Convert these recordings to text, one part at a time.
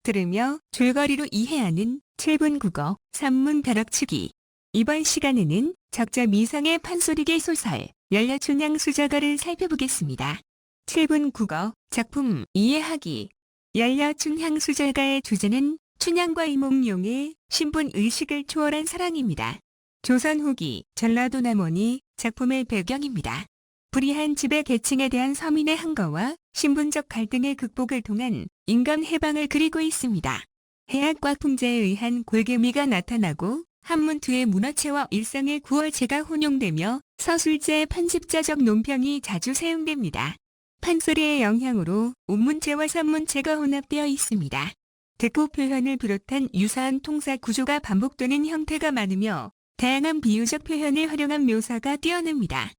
들으며 줄거리로 이해하는 7분 국어 산문 벼락치기. 이번 시간에는 적자 미상의 판소리계 소설 열려춘향수저가를 살펴보겠습니다. 7분 국어 작품 이해하기. 열려춘향수저가의 주제는 춘향과 이몽룡의 신분의식을 초월한 사랑입니다. 조선 후기 전라도 남원이 작품의 배경입니다. 불의한 지배 계층에 대한 서민의 항거와 신분적 갈등의 극복을 통한 인간 해방을 그리고 있습니다. 해악과 풍자에 의한 골개미가 나타나고 한문투의 문어체와 일상의 구어체가 혼용되며 서술제 편집자적 논평이 자주 사용됩니다. 판소리의 영향으로 운문체와 산문체가 혼합되어 있습니다. 대꾸 표현을 비롯한 유사한 통사 구조가 반복되는 형태가 많으며 다양한 비유적 표현을 활용한 묘사가 뛰어납니다.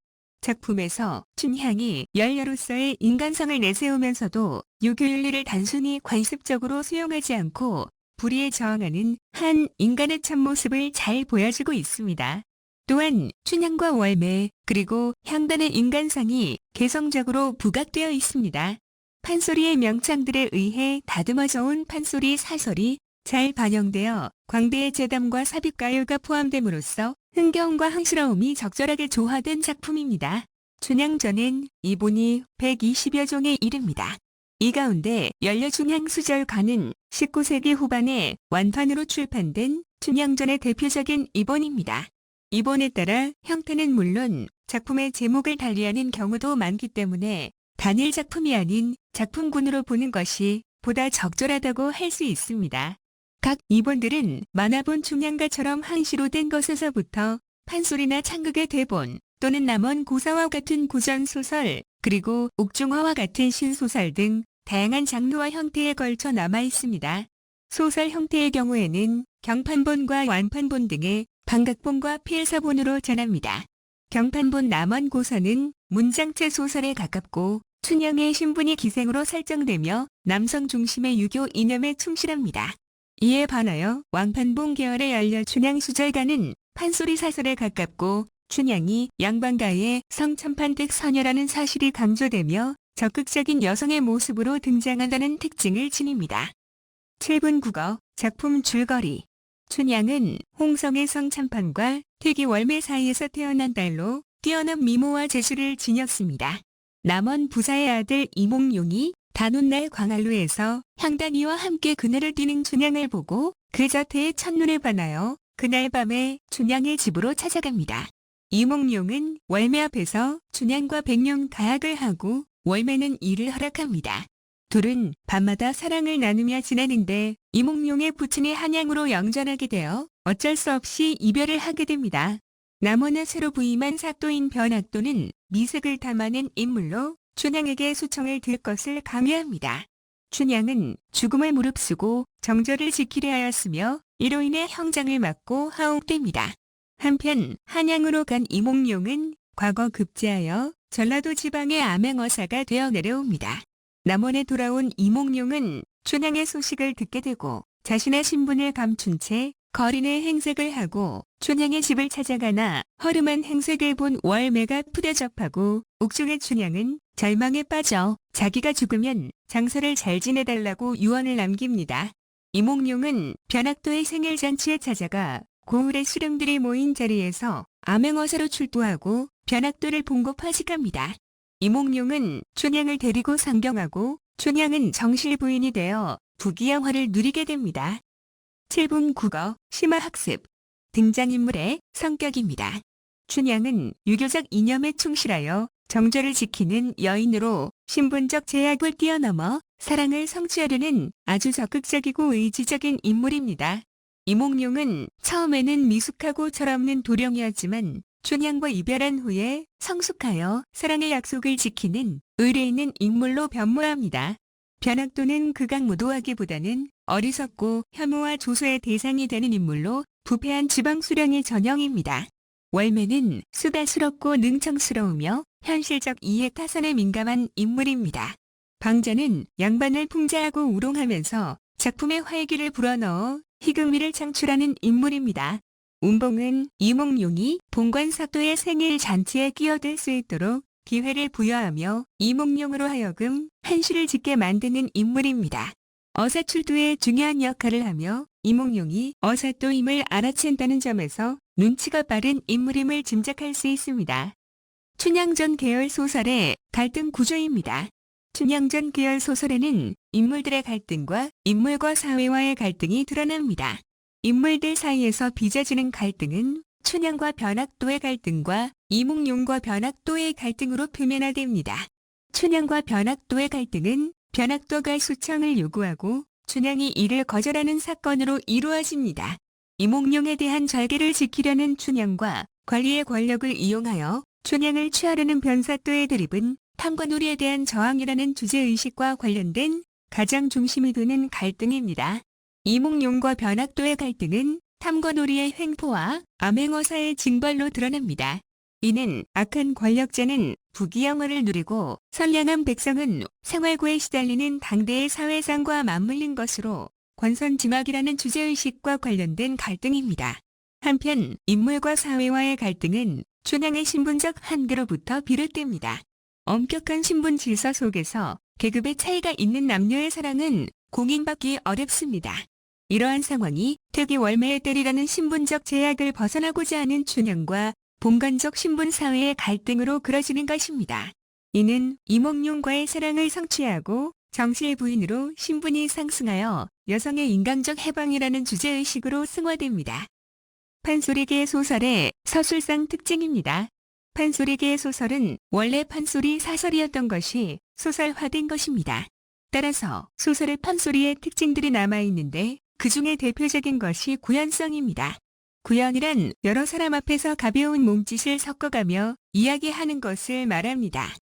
작품에서 춘향이 열녀로서의 인간성을 내세우면서도 유교윤리를 단순히 관습적으로 수용하지 않고 불의에 저항하는 한 인간의 참모습을 잘 보여주고 있습니다. 또한 춘향과 월매 그리고 향단의 인간상이 개성적으로 부각되어 있습니다. 판소리의 명창들에 의해 다듬어져 온 판소리 사설이 잘 반영되어 광대의 재담과 삽입가요가 포함됨으로써 흥겨움과 흥스러움이 적절하게 조화된 작품입니다. 춘향전엔 이본이 120여 종에 이릅니다. 이 가운데 열려춘향수절가는 19세기 후반에 완판으로 출판된 춘향전의 대표적인 이본입니다. 이본에 따라 형태는 물론 작품의 제목을 달리하는 경우도 많기 때문에 단일 작품이 아닌 작품군으로 보는 것이 보다 적절하다고 할 수 있습니다. 각 이본들은 만화본 춘향가처럼 항시로 된 것에서부터 판소리나 창극의 대본 또는 남원 고사와 같은 고전소설 그리고 옥중화와 같은 신소설 등 다양한 장르와 형태에 걸쳐 남아 있습니다. 소설 형태의 경우에는 경판본과 완판본 등의 반각본과 필사본으로 전합니다. 경판본 남원 고사는 문장체 소설에 가깝고 춘향의 신분이 기생으로 설정되며 남성 중심의 유교 이념에 충실합니다. 이에 반하여 왕판본 계열의 열려춘향수절가는 판소리 사설에 가깝고 춘향이 양반가의 성참판댁 서녀라는 사실이 강조되며 적극적인 여성의 모습으로 등장한다는 특징을 지닙니다. 7분 국어 작품 줄거리. 춘향은 홍성의 성참판과 퇴기 월매 사이에서 태어난 딸로 뛰어난 미모와 재주를 지녔습니다. 남원 부사의 아들 이몽룡이 단오날 광안루에서 향단이와 함께 그늘을 뛰는 춘향을 보고 그 자태에 첫눈에 반하여 그날 밤에 춘향의 집으로 찾아갑니다. 이몽룡은 월매 앞에서 춘향과 백룡 가약을 하고 월매는 이를 허락합니다. 둘은 밤마다 사랑을 나누며 지내는데 이몽룡의 부친이 한양으로 영전하게 되어 어쩔 수 없이 이별을 하게 됩니다. 남원의 새로 부임한 사또인 변학도는 미색을 담아낸 인물로 춘향에게 수청을 들 것을 강요합니다. 춘향은 죽음을 무릅쓰고 정절을 지키려 하였으며 이로 인해 형장을 맞고 하옥됩니다. 한편 한양으로 간 이몽룡은 과거 급제하여 전라도 지방의 암행어사가 되어 내려옵니다. 남원에 돌아온 이몽룡은 춘향의 소식을 듣게 되고 자신의 신분을 감춘 채 거린의 행색을 하고 춘향의 집을 찾아가나 허름한 행색을 본 월매가 푸대접하고 옥중의 춘향은 절망에 빠져 자기가 죽으면 장사를 잘 지내달라고 유언을 남깁니다. 이몽룡은 변학도의 생일잔치에 찾아가 고을의 수령들이 모인 자리에서 암행어사로 출두하고 변학도를 봉고파직합니다. 이몽룡은 춘향을 데리고 상경하고 춘향은 정실 부인이 되어 부귀영화를 누리게 됩니다. 7분 국어 심화학습. 등장인물의 성격입니다. 춘향은 유교적 이념에 충실하여 정절을 지키는 여인으로 신분적 제약을 뛰어넘어 사랑을 성취하려는 아주 적극적이고 의지적인 인물입니다. 이몽룡은 처음에는 미숙하고 철없는 도령이었지만 춘향과 이별한 후에 성숙하여 사랑의 약속을 지키는 의리 있는 인물로 변모합니다. 변학도는 극악무도하기보다는 어리석고 혐오와 조소의 대상이 되는 인물로 부패한 지방 수령의 전형입니다. 월매는 수다스럽고 능청스러우며 현실적 이해 타산에 민감한 인물입니다. 방자는 양반을 풍자하고 우롱하면서 작품의 활기를 불어넣어 희극미를 창출하는 인물입니다. 운봉은 이몽룡이 봉관사또의 생일 잔치에 끼어들 수 있도록 기회를 부여하며 이몽룡으로 하여금 한시를 짓게 만드는 인물입니다. 어사출두에 중요한 역할을 하며 이몽룡이 어사또임을 알아챈다는 점에서 눈치가 빠른 인물임을 짐작할 수 있습니다. 춘향전 계열 소설의 갈등 구조입니다. 춘향전 계열 소설에는 인물들의 갈등과 인물과 사회와의 갈등이 드러납니다. 인물들 사이에서 빚어지는 갈등은 춘향과 변학도의 갈등과 이몽룡과 변학도의 갈등으로 표면화됩니다. 춘향과 변학도의 갈등은 변학도가 수청을 요구하고 춘향이 이를 거절하는 사건으로 이루어집니다. 이몽룡에 대한 절개를 지키려는 춘향과 관리의 권력을 이용하여 춘향을 취하려는 변사또의 대립은 탐관오리에 대한 저항이라는 주제의식과 관련된 가장 중심이 두는 갈등입니다. 이몽룡과 변학도의 갈등은 탐관오리의 횡포와 암행어사의 징벌로 드러납니다. 이는 악한 권력자는 부귀영화를 누리고 선량한 백성은 생활고에 시달리는 당대의 사회상과 맞물린 것으로 권선징악이라는 주제의식과 관련된 갈등입니다. 한편 인물과 사회와의 갈등은 춘향의 신분적 한계로부터 비롯됩니다. 엄격한 신분 질서 속에서 계급의 차이가 있는 남녀의 사랑은 공인받기 어렵습니다. 이러한 상황이 퇴기월매의 때리라는 신분적 제약을 벗어나고자 하는 춘향과 본관적 신분 사회의 갈등으로 그려지는 것입니다. 이는 이몽룡과의 사랑을 성취하고 정실 부인으로 신분이 상승하여 여성의 인간적 해방이라는 주제의식으로 승화됩니다. 판소리계 소설의 서술상 특징입니다. 판소리계 소설은 원래 판소리 사설이었던 것이 소설화된 것입니다. 따라서 소설의 판소리의 특징들이 남아있는데 그 중에 대표적인 것이 구연성입니다. 구연이란 여러 사람 앞에서 가벼운 몸짓을 섞어가며 이야기하는 것을 말합니다.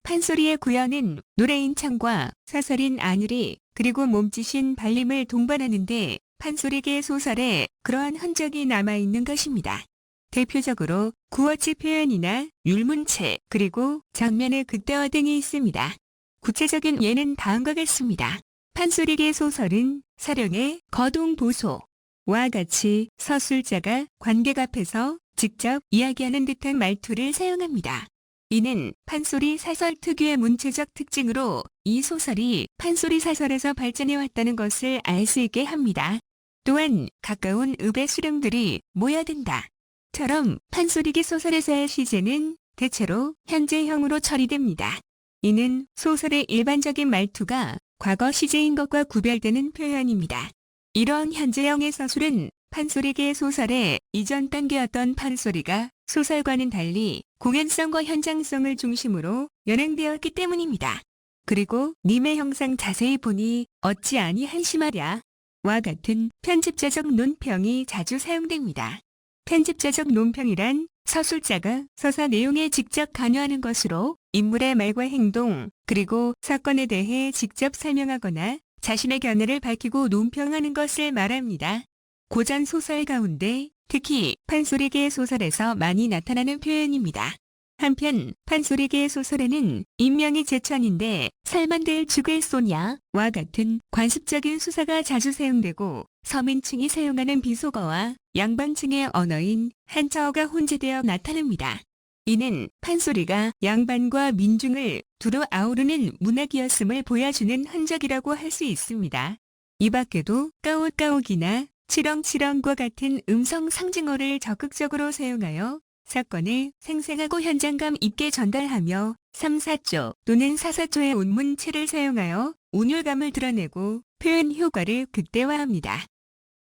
판소리의 구연은 노래인 창과 사설인 안율이 그리고 몸짓인 발림을 동반하는데 판소리계 소설에 그러한 흔적이 남아있는 것입니다. 대표적으로 구어치 표현이나 율문체 그리고 장면의 극대화 등이 있습니다. 구체적인 예는 다음과 같습니다. 판소리계 소설은 사령의 거동보소와 같이 서술자가 관객 앞에서 직접 이야기하는 듯한 말투를 사용합니다. 이는 판소리 사설 특유의 문체적 특징으로 이 소설이 판소리 사설에서 발전해왔다는 것을 알 수 있게 합니다. 또한 가까운 읍의 수령들이 모여든다 처럼 판소리계 소설에서의 시제는 대체로 현재형으로 처리됩니다. 이는 소설의 일반적인 말투가 과거 시제인 것과 구별되는 표현입니다. 이러한 현재형의 서술은 판소리계 소설의 이전 단계였던 판소리가 소설과는 달리 공연성과 현장성을 중심으로 연행되었기 때문입니다. 그리고 님의 형상 자세히 보니 어찌 아니 한심하랴 와 같은 편집자적 논평이 자주 사용됩니다. 편집자적 논평이란 서술자가 서사 내용에 직접 관여하는 것으로 인물의 말과 행동 그리고 사건에 대해 직접 설명하거나 자신의 견해를 밝히고 논평하는 것을 말합니다. 고전 소설 가운데 특히 판소리계 소설에서 많이 나타나는 표현입니다. 한편 판소리계 소설에는 인명이 제천인데 살만들 죽을 쏘냐와 같은 관습적인 수사가 자주 사용되고 서민층이 사용하는 비속어와 양반층의 언어인 한자어가 혼재되어 나타납니다. 이는 판소리가 양반과 민중을 두루 아우르는 문학이었음을 보여주는 흔적이라고 할 수 있습니다. 이 밖에도 까옥까옥이나 치렁치렁과 같은 음성 상징어를 적극적으로 사용하여 사건을 생생하고 현장감 있게 전달하며 3, 4조 또는 4, 4조의 운문체를 사용하여 운율감을 드러내고 표현 효과를 극대화합니다.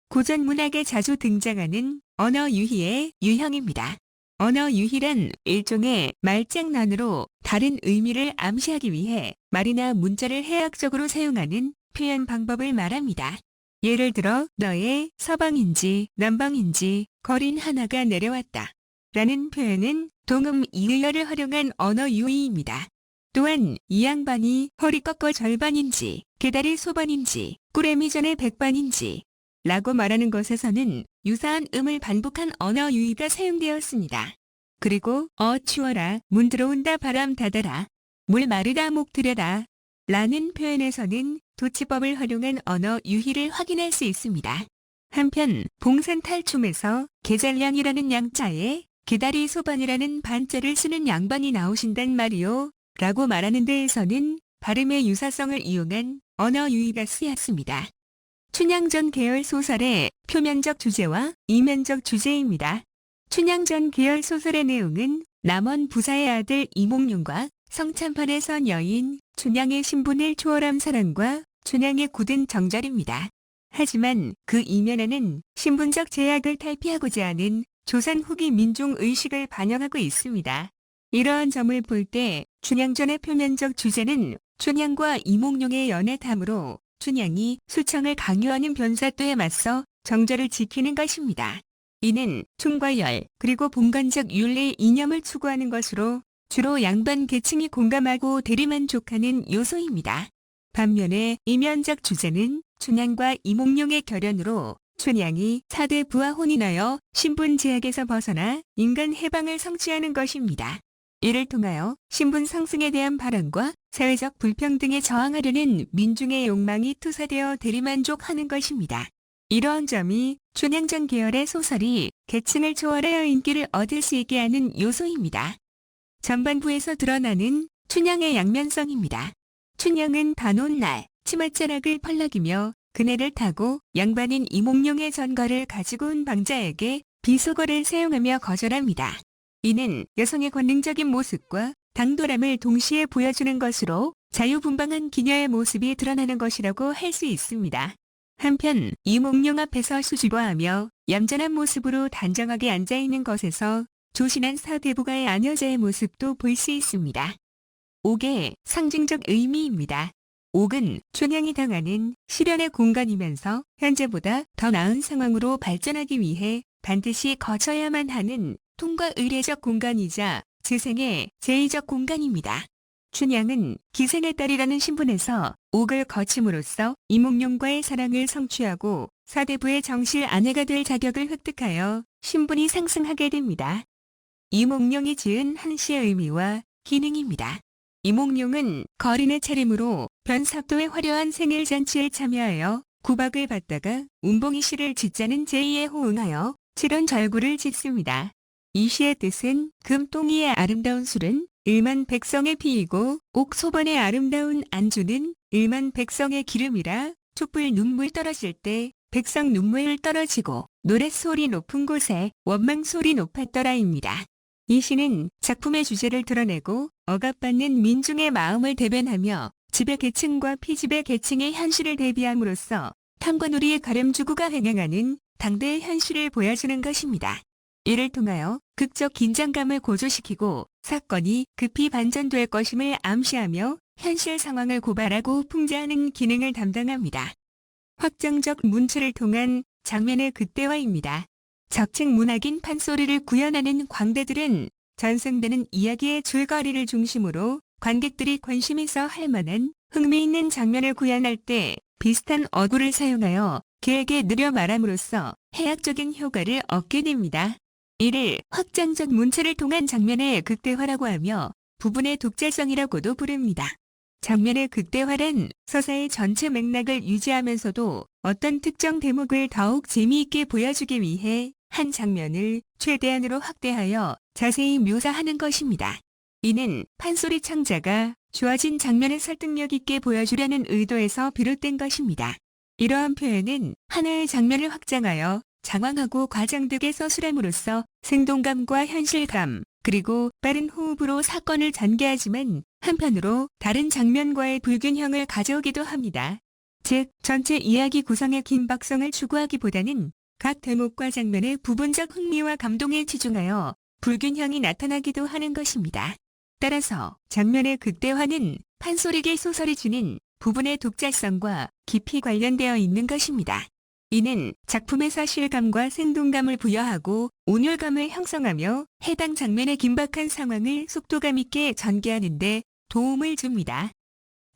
고전 문학에 자주 등장하는 언어 유희의 유형입니다. 언어 유희란 일종의 말장난으로 다른 의미를 암시하기 위해 말이나 문자를 해학적으로 사용하는 표현 방법을 말합니다. 예를 들어 너의 서방인지 남방인지 거린 하나가 내려왔다 라는 표현은 동음 이의어를 활용한 언어 유희입니다. 또한 이 양반이 허리 꺾어 절반인지 개다리 소반인지 꾸레미 전에 백반인지 라고 말하는 것에서는 유사한 음을 반복한 언어 유희가 사용되었습니다. 그리고 추워라 문 들어온다 바람 닫아라 물 마르다 목 들여라 라는 표현에서는 도치법을 활용한 언어 유희를 확인할 수 있습니다. 한편 봉산탈춤에서 계잘량이라는 양자에 개다리 소반이라는 반자를 쓰는 양반이 나오신단 말이요 라고 말하는 데에서는 발음의 유사성을 이용한 언어 유희가 쓰였습니다. 춘향전 계열 소설의 표면적 주제와 이면적 주제입니다. 춘향전 계열 소설의 내용은 남원 부사의 아들 이몽룡과 성참판의 선 여인 춘향의 신분을 초월한 사랑과 춘향의 굳은 정절입니다. 하지만 그 이면에는 신분적 제약을 탈피하고자 하는 조선 후기 민중 의식을 반영하고 있습니다. 이러한 점을 볼 때 춘향전의 표면적 주제는 춘향과 이몽룡의 연애담으로 춘향이 수청을 강요하는 변사또에 맞서 정절을 지키는 것입니다. 이는 춘과 열 그리고 봉건적 윤리의 이념을 추구하는 것으로 주로 양반 계층이 공감하고 대리만족하는 요소입니다. 반면에 이면적 주제는 춘향과 이몽룡의 결연으로 춘향이 사대 부와 혼인하여 신분 제약에서 벗어나 인간 해방을 성취하는 것입니다. 이를 통하여 신분 상승에 대한 바람과 사회적 불평등에 저항하려는 민중의 욕망이 투사되어 대리만족하는 것입니다. 이러한 점이 춘향전 계열의 소설이 계층을 초월하여 인기를 얻을 수 있게 하는 요소입니다. 전반부에서 드러나는 춘향의 양면성입니다. 춘향은 단오날 치맛자락을 펄럭이며 그네를 타고 양반인 이몽룡의 전거를 가지고 온 방자에게 비속어를 사용하며 거절합니다. 이는 여성의 권능적인 모습과 당돌함을 동시에 보여주는 것으로 자유분방한 기녀의 모습이 드러나는 것이라고 할 수 있습니다. 한편 이몽룡 앞에서 수줍어하며 얌전한 모습으로 단정하게 앉아있는 것에서 조신한 사대부가의 아녀자의 모습도 볼 수 있습니다. 옥의 상징적 의미입니다. 옥은 춘향이 당하는 시련의 공간이면서 현재보다 더 나은 상황으로 발전하기 위해 반드시 거쳐야만 하는 통과 의례적 공간이자 재생의 제의적 공간입니다. 춘향은 기생의 딸이라는 신분에서 옥을 거침으로써 이몽룡과의 사랑을 성취하고 사대부의 정실 아내가 될 자격을 획득하여 신분이 상승하게 됩니다. 이몽룡이 지은 한시의 의미와 기능입니다. 이몽룡은 거린의 차림으로 변사또의 화려한 생일잔치에 참여하여 구박을 받다가 운봉이 시를 짓자는 제의에 호응하여 칠원절구를 짓습니다. 이 시의 뜻은 금똥이의 아름다운 술은 을만 백성의 피이고 옥소번의 아름다운 안주는 을만 백성의 기름이라 촛불 눈물 떨어질 때 백성 눈물 떨어지고 노랫소리 높은 곳에 원망소리 높았더라입니다. 이 시는 작품의 주제를 드러내고 억압받는 민중의 마음을 대변하며 지배계층과 피지배계층의 현실을 대비함으로써 탐관오리의 가렴주구가 횡행하는 당대의 현실을 보여주는 것입니다. 이를 통하여 극적 긴장감을 고조시키고 사건이 급히 반전될 것임을 암시하며 현실 상황을 고발하고 풍자하는 기능을 담당합니다. 확정적 문체를 통한 장면의 극대화입니다. 적층 문학인 판소리를 구현하는 광대들은 전승되는 이야기의 줄거리를 중심으로 관객들이 관심 있어 할 만한 흥미있는 장면을 구현할 때 비슷한 어구를 사용하여 길게 느려 말함으로써 해학적인 효과를 얻게 됩니다. 이를 확장적 문체를 통한 장면의 극대화라고 하며 부분의 독자성이라고도 부릅니다. 장면의 극대화란 서사의 전체 맥락을 유지하면서도 어떤 특정 대목을 더욱 재미있게 보여주기 위해 한 장면을 최대한으로 확대하여 자세히 묘사하는 것입니다. 이는 판소리 창자가 주어진 장면을 설득력 있게 보여주려는 의도에서 비롯된 것입니다. 이러한 표현은 하나의 장면을 확장하여 장황하고 과장되게 서술함으로써 생동감과 현실감, 그리고 빠른 호흡으로 사건을 전개하지만 한편으로 다른 장면과의 불균형을 가져오기도 합니다. 즉, 전체 이야기 구성의 긴박성을 추구하기보다는 각 대목과 장면의 부분적 흥미와 감동에 치중하여 불균형이 나타나기도 하는 것입니다. 따라서 장면의 극대화는 판소리계 소설이 주는 부분의 독자성과 깊이 관련되어 있는 것입니다. 이는 작품의 사실감과 생동감을 부여하고 온율감을 형성하며 해당 장면의 긴박한 상황을 속도감 있게 전개하는 데 도움을 줍니다.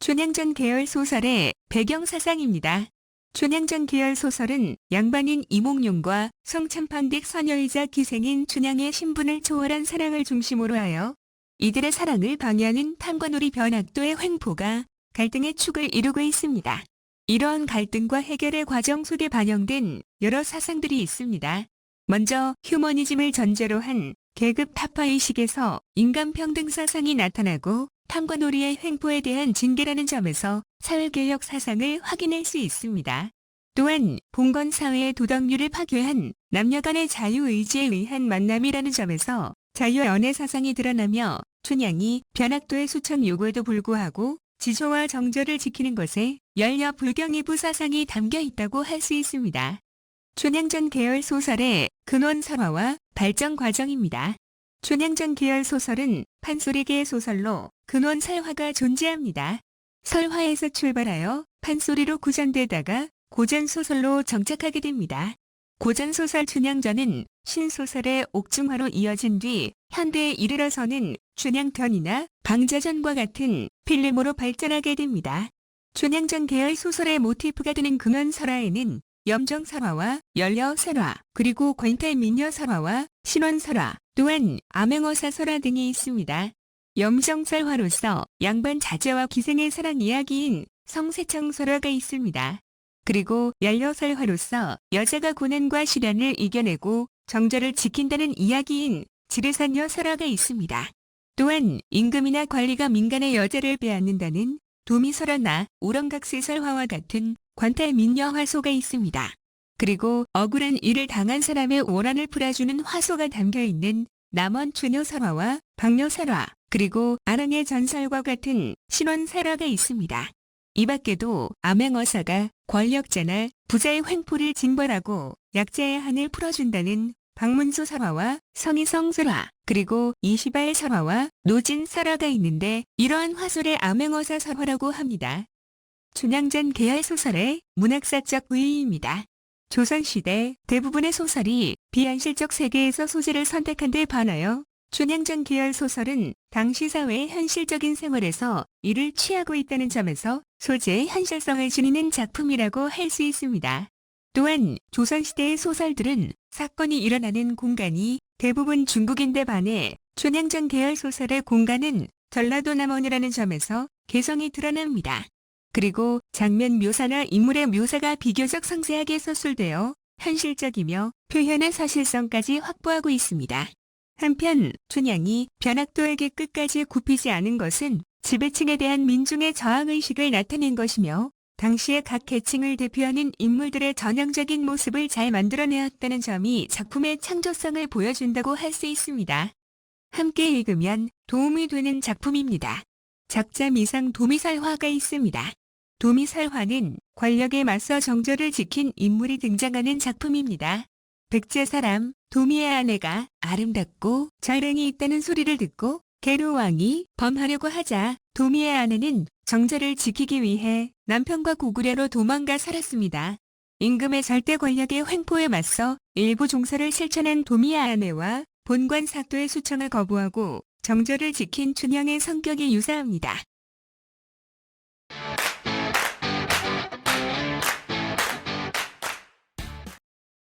춘향전 계열 소설의 배경사상입니다. 춘향전 계열 소설은 양반인 이몽룡과 성참판댁 서녀이자 기생인 춘향의 신분을 초월한 사랑을 중심으로 하여 이들의 사랑을 방해하는 탐관오리 변학도의 횡포가 갈등의 축을 이루고 있습니다. 이러한 갈등과 해결의 과정 속에 반영된 여러 사상들이 있습니다. 먼저 휴머니즘을 전제로 한 계급 타파의식에서 인간평등 사상이 나타나고 탐관오리의 횡포에 대한 징계라는 점에서 사회개혁 사상을 확인할 수 있습니다. 또한 봉건사회의 도덕률을 파괴한 남녀 간의 자유의지에 의한 만남이라는 점에서 자유연애 사상이 드러나며 춘향이 변학도의 수청 요구에도 불구하고 지조와 정절을 지키는 것에 열려 불경이부 사상이 담겨 있다고 할 수 있습니다. 춘향전 계열 소설의 근원 설화와 발전 과정입니다. 춘향전 계열 소설은 판소리계의 소설로 근원 설화가 존재합니다. 설화에서 출발하여 판소리로 구전되다가 고전소설로 정착하게 됩니다. 고전소설 춘향전은 신소설의 옥중화로 이어진 뒤 현대에 이르러서는 춘향전이나 방자전과 같은 필름으로 발전하게 됩니다. 춘향전 계열 소설의 모티프가 되는 근원설화에는 염정설화와 연려설화, 그리고 권태민녀설화와 신원설화, 또한 암행어사설화 등이 있습니다. 염정설화로서 양반 자제와 기생의 사랑 이야기인 성세청설화가 있습니다. 그리고 연려설화로서 여자가 고난과 시련을 이겨내고 정절을 지킨다는 이야기인 지르산녀 설화가 있습니다. 또한 임금이나 관리가 민간의 여자를 빼앗는다는 도미설화나 우렁각시설화와 같은 관탈민녀 화소가 있습니다. 그리고 억울한 일을 당한 사람의 오란을 풀어주는 화소가 담겨있는 남원춘효설화와 박녀설화, 그리고 아랑의 전설과 같은 신원설화가 있습니다. 이 밖에도 암행어사가 권력자나 부자의 횡포를 징벌하고 약자의 한을 풀어준다는 박문수 설화와 성희성설화, 그리고 이시바의 설화와 노진 설화가 있는데 이러한 화술의 암행어사 설화라고 합니다. 춘향전 계열 소설의 문학사적 의의입니다. 조선시대 대부분의 소설이 비현실적 세계에서 소재를 선택한 데 반하여 춘향전 계열 소설은 당시 사회의 현실적인 생활에서 이를 취하고 있다는 점에서 소재의 현실성을 지니는 작품이라고 할 수 있습니다. 또한 조선시대의 소설들은 사건이 일어나는 공간이 대부분 중국인데 반해 춘향전 계열 소설의 공간은 전라도 남원이라는 점에서 개성이 드러납니다. 그리고 장면 묘사나 인물의 묘사가 비교적 상세하게 서술되어 현실적이며 표현의 사실성까지 확보하고 있습니다. 한편 춘향이 변학도에게 끝까지 굽히지 않은 것은 지배층에 대한 민중의 저항의식을 나타낸 것이며 당시의 각 계층을 대표하는 인물들의 전형적인 모습을 잘 만들어내었다는 점이 작품의 창조성을 보여준다고 할 수 있습니다. 함께 읽으면 도움이 되는 작품입니다. 작자 미상 도미설화가 있습니다. 도미설화는 권력에 맞서 정절을 지킨 인물이 등장하는 작품입니다. 백제사람 도미의 아내가 아름답고 자랑이 있다는 소리를 듣고 계류왕이 범하려고 하자 도미의 아내는 정절을 지키기 위해 남편과 고구려로 도망가 살았습니다. 임금의 절대 권력의 횡포에 맞서 일부 종사를 실천한 도미의 아내와 본관 사또의 수청을 거부하고 정절을 지킨 춘향의 성격이 유사합니다.